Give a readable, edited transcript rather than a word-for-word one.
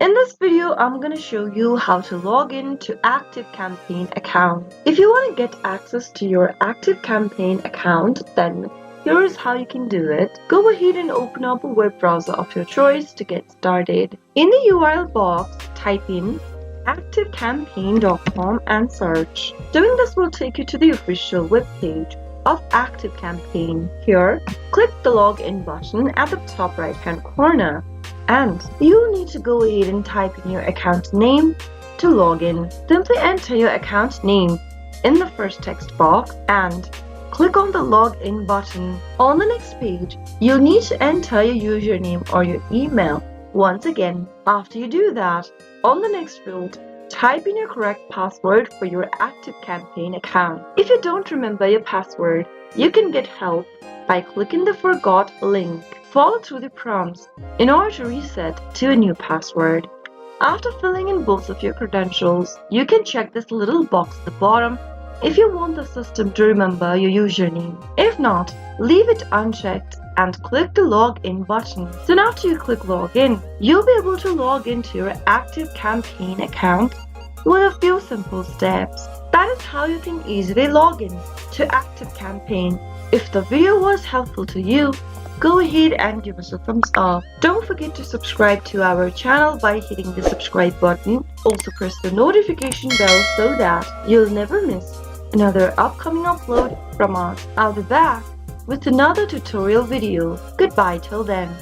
In this video, I'm going to show you how to log in to ActiveCampaign account. If you want to get access to your ActiveCampaign account, then here's how you can do it. Go ahead and open up a web browser of your choice to get started. In the URL box, type in activecampaign.com and search. Doing this will take you to the official webpage of ActiveCampaign. Here, click the login button at the top right hand corner. And you need to go ahead and type in your account name to log in. Simply enter your account name in the first text box and click on the login button. On the next page, you'll need to enter your username or your email. Once again, after you do that, on the next field, type in your correct password for your ActiveCampaign account. If you don't remember your password, you can get help by clicking the Forgot link. Follow through the prompts in order to reset to a new password. After filling in both of your credentials, you can check this little box at the bottom if you want the system to remember your username. If not, leave it unchecked and click the login button. Soon after you click login, you'll be able to log into your ActiveCampaign account with a few simple steps. That is how you can easily log in to ActiveCampaign. If the video was helpful to you, go ahead and give us a thumbs up. Don't forget to subscribe to our channel by hitting the subscribe button. Also press the notification bell so that you'll never miss another upcoming upload from us. I'll be back with another tutorial video. Goodbye till then.